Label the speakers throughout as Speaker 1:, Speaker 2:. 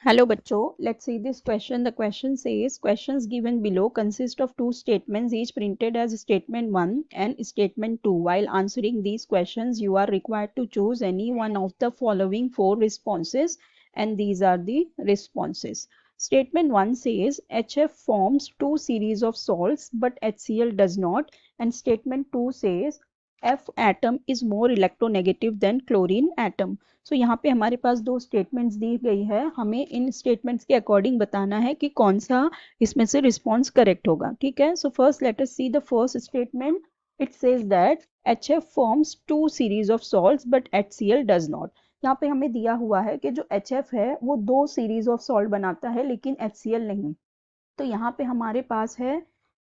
Speaker 1: Hello bachcho, let's see this question. The question says questions given below consist of two statements each printed as statement 1 and statement 2. While answering these questions you are required to choose any one of the following four responses and these are the responses. Statement 1 says HF forms two series of salts but HCl does not, and statement 2 says F atom is more electronegative than chlorine atom. सो यहाँ पे हमारे पास दो statements दी गई है, हमें इन statements के according बताना है कि कौन सा इसमें से रिस्पॉन्स करेक्ट होगा. ठीक है, so first let us see the first statement. It says that HF forms two series of salts but HCl does not. यहाँ पे हमें दिया हुआ है कि जो HF है वो दो सीरीज ऑफ सॉल्ट बनाता है लेकिन HCl नहीं. तो यहाँ पे हमारे पास है,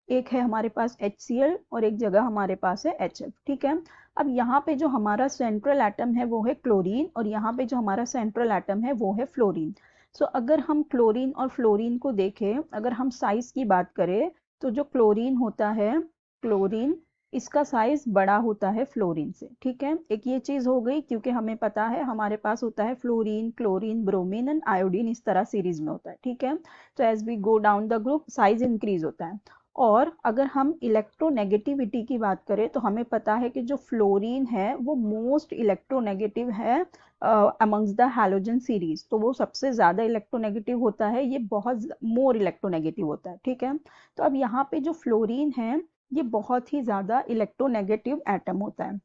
Speaker 1: एक है हमारे पास HCl और एक जगह हमारे पास है HF. ठीक है, अब यहाँ पे जो हमारा सेंट्रल एटम है वो है क्लोरीन और यहाँ पे जो हमारा सेंट्रल एटम है वो है फ्लोरीन. सो अगर हम क्लोरीन और फ्लोरीन को देखें, अगर हम साइज की बात करें तो जो क्लोरीन होता है, क्लोरीन इसका साइज बड़ा होता है फ्लोरीन से. ठीक है, एक ये चीज हो गई, क्योंकि हमें पता है हमारे पास होता है fluorine, chlorine, bromine and iodine, इस तरह सीरीज में होता है. ठीक है, तो as we go down the group size increase होता है. और अगर हम इलेक्ट्रोनेगेटिविटी की बात करें तो हमें पता है कि जो फ्लोरीन है वो मोस्ट इलेक्ट्रोनेगेटिव है अमंग्स द हैलोजन सीरीज. तो वो सबसे ज्यादा इलेक्ट्रोनेगेटिव होता है, ये बहुत मोर इलेक्ट्रोनेगेटिव होता है. ठीक है, तो अब यहाँ पे जो फ्लोरीन है ये बहुत ही ज्यादा इलेक्ट्रोनेगेटिव एटम होता है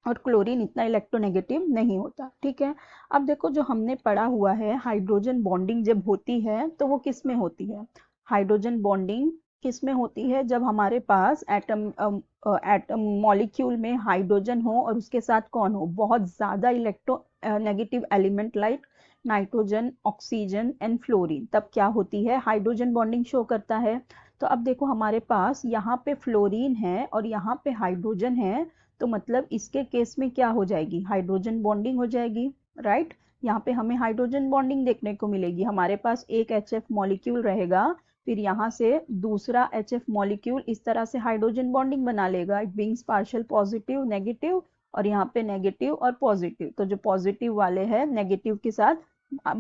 Speaker 1: और क्लोरीन इतना इलेक्ट्रोनेगेटिव नहीं होता. ठीक है, अब देखो जो हमने पढ़ा हुआ है, हाइड्रोजन बॉन्डिंग जब होती है तो वो किस में होती है? हाइड्रोजन बॉन्डिंग किस में होती है? जब हमारे पास एटम मॉलिक्यूल में हाइड्रोजन हो और उसके साथ कौन हो? बहुत ज्यादा electro negative element like nitrogen, oxygen and fluorine. तब क्या होती है? हाइड्रोजन बॉन्डिंग शो करता है. तो अब देखो हमारे पास यहाँ पे फ्लोरीन है और यहाँ पे हाइड्रोजन है, तो मतलब इसके केस में क्या हो जाएगी? हाइड्रोजन बॉन्डिंग हो जाएगी. राइट, यहाँ पे हमें हाइड्रोजन बॉन्डिंग देखने को मिलेगी. हमारे पास एक HF मॉलिक्यूल रहेगा, फिर यहाँ से दूसरा HF मॉलिक्यूल इस तरह से हाइड्रोजन बॉन्डिंग बना लेगा. It beings partial positive negative और यहाँ पे नेगेटिव और पॉजिटिव. तो जो पॉजिटिव वाले हैं नेगेटिव के साथ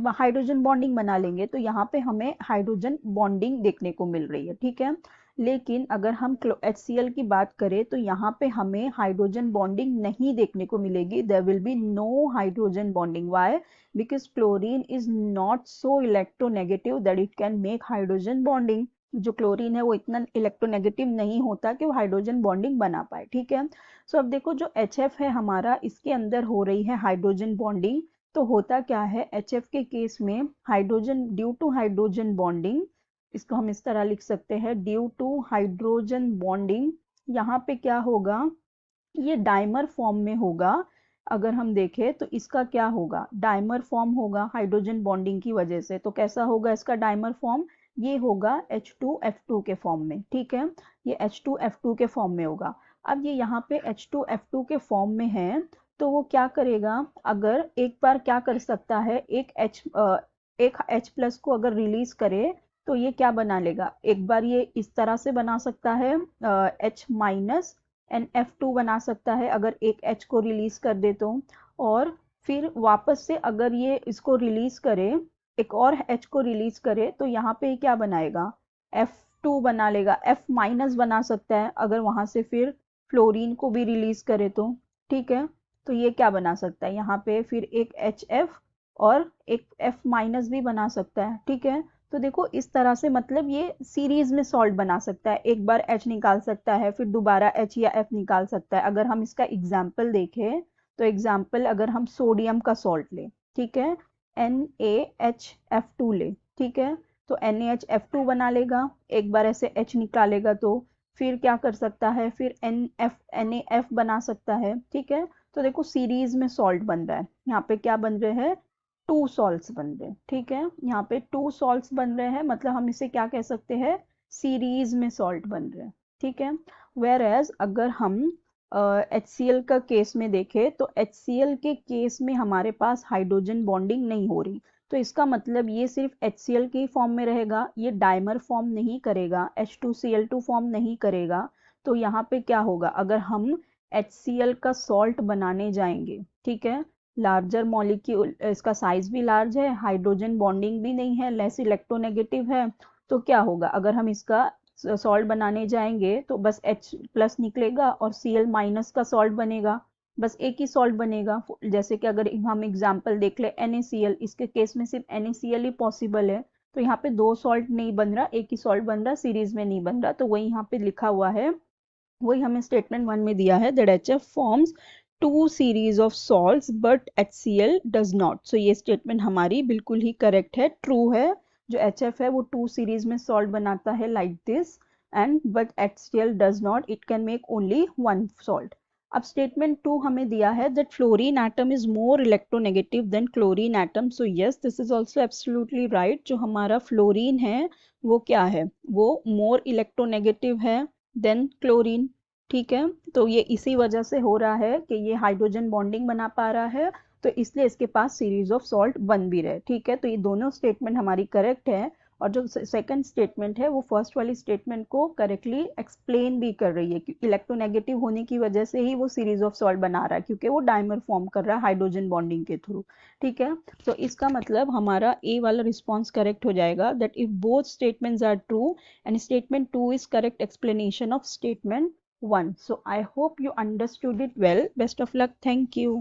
Speaker 1: हाइड्रोजन बॉन्डिंग बना लेंगे, तो यहाँ पे हमें हाइड्रोजन बॉन्डिंग देखने को मिल रही है. ठीक है, लेकिन अगर हम HCl की बात करें तो यहाँ पे हमें हाइड्रोजन बॉन्डिंग नहीं देखने को मिलेगी. There will be no hydrogen bonding. Why? Because chlorine is not so electronegative that it can make hydrogen bonding. जो क्लोरीन है वो इतना इलेक्ट्रोनेगेटिव नहीं होता कि वो हाइड्रोजन बॉन्डिंग बना पाए. ठीक है, सो अब देखो जो HF है हमारा, इसके अंदर हो रही है हाइड्रोजन बॉन्डिंग. तो होता क्या है HF के केस में? Hydrogen, due to hydrogen bonding, इसको हम इस तरह लिख सकते हैं, ड्यू टू हाइड्रोजन बॉन्डिंग. यहाँ पे क्या होगा? ये डाइमर फॉर्म में होगा. अगर हम देखें तो इसका क्या होगा? डाइमर फॉर्म होगा हाइड्रोजन बॉन्डिंग की वजह से. तो कैसा होगा इसका डाइमर फॉर्म? ये होगा H2F2 के फॉर्म में. ठीक है, ये H2F2 के फॉर्म में होगा. अब ये यहाँ पे H2F2 के फॉर्म में है, तो वो क्या करेगा? अगर एक बार क्या कर सकता है, एक H प्लस को अगर रिलीज करे तो ये क्या बना लेगा? एक बार ये इस तरह से बना सकता है H माइनस NF2 बना सकता है अगर एक H को रिलीज कर दे तो. और फिर वापस से अगर ये इसको रिलीज करे, एक और H को रिलीज करे, तो यहाँ पे क्या बनाएगा? F2 बना लेगा. F माइनस बना सकता है अगर वहां से फिर फ्लोरीन को भी रिलीज करे तो. ठीक है, तो ये क्या बना सकता है? यहाँ पे फिर एक HF और एक F माइनस भी बना सकता है. ठीक है, तो देखो इस तरह से मतलब ये सीरीज में सॉल्ट बना सकता है. एक बार H निकाल सकता है, फिर दोबारा H या F निकाल सकता है. अगर हम इसका एग्जाम्पल देखें तो एग्जाम्पल अगर हम सोडियम का सॉल्ट लें, ठीक है, NaHF2 ले. ठीक है, तो NaHF2 बना लेगा, एक बार ऐसे H निकालेगा तो फिर क्या कर सकता है? फिर NaF बना सकता है. ठीक है, तो देखो सीरीज में सॉल्ट बन रहा है. यहाँ पे क्या बन रहे हैं? टू सॉल्ट्स बन रहे हैं. ठीक है, यहाँ पे टू सॉल्ट्स बन रहे हैं, मतलब हम इसे क्या कह सकते हैं? सीरीज में सॉल्ट बन रहे हैं. ठीक है, वेयर एज अगर हम HCl का केस में देखें तो HCl के केस में हमारे पास हाइड्रोजन बॉन्डिंग नहीं हो रही. तो इसका मतलब ये सिर्फ HCl के फॉर्म में रहेगा, ये डाइमर फॉर्म नहीं करेगा, H2Cl2 फॉर्म नहीं करेगा. तो यहाँ पे क्या होगा? अगर हम HCl का सॉल्ट बनाने जाएंगे, ठीक है, लार्जर मॉलिक्यूल, इसका साइज भी लार्ज है, हाइड्रोजन बॉन्डिंग भी नहीं है, लेस इलेक्ट्रोनेगेटिव है। तो क्या होगा, अगर हम इसका सॉल्ट बनाने जाएंगे तो बस H प्लस निकलेगा और Cl माइनस का सॉल्ट बनेगा, बस एक ही सॉल्ट बनेगा। जैसे कि अगर हम एग्जांपल देख ले NaCl, इसके केस में सिर्फ NaCl ही पॉसिबल है, तो यहाँ पे दो सॉल्ट नहीं बन रहा, एक ही सॉल्ट बन रहा, सीरीज में नहीं बन रहा। तो वही यहाँ पे लिखा हुआ है, वही हमें स्टेटमेंट 1 में दिया है, that HF forms two series of salts but HCl does not. So ये स्टेटमेंट हमारी बिल्कुल ही करेक्ट है, ट्रू है। जो HF है वो टू सीरीज में सॉल्ट बनाता है like this, and but HCl does not, it can make only one salt. अब स्टेटमेंट 2 हमें दिया है that fluorine atom is more electronegative than chlorine atom. So yes, this is also absolutely right. जो हमारा fluorine है वो क्या है, वो मोर इलेक्ट्रोनेगेटिव है देन क्लोरीन। ठीक है, तो ये इसी वजह से हो रहा है कि ये हाइड्रोजन बॉन्डिंग बना पा रहा है, तो इसलिए इसके पास सीरीज ऑफ सॉल्ट बन भी रहे। ठीक है, तो ये दोनों स्टेटमेंट हमारी करेक्ट है, और जो सेकंड स्टेटमेंट है वो फर्स्ट वाली स्टेटमेंट को करेक्टली एक्सप्लेन भी कर रही है कि इलेक्ट्रोनेगेटिव होने की वजह से ही वो सीरीज ऑफ सॉल्ट बना रहा है, क्योंकि वो डाइमर फॉर्म कर रहा है हाइड्रोजन बॉन्डिंग के थ्रू। ठीक है, तो इसका मतलब हमारा ए वाला रिस्पॉन्स करेक्ट हो जाएगा, that if both statements are true and statement 2 is correct explanation of statement 1. So I hope you understood it well. Best of luck. Thank you.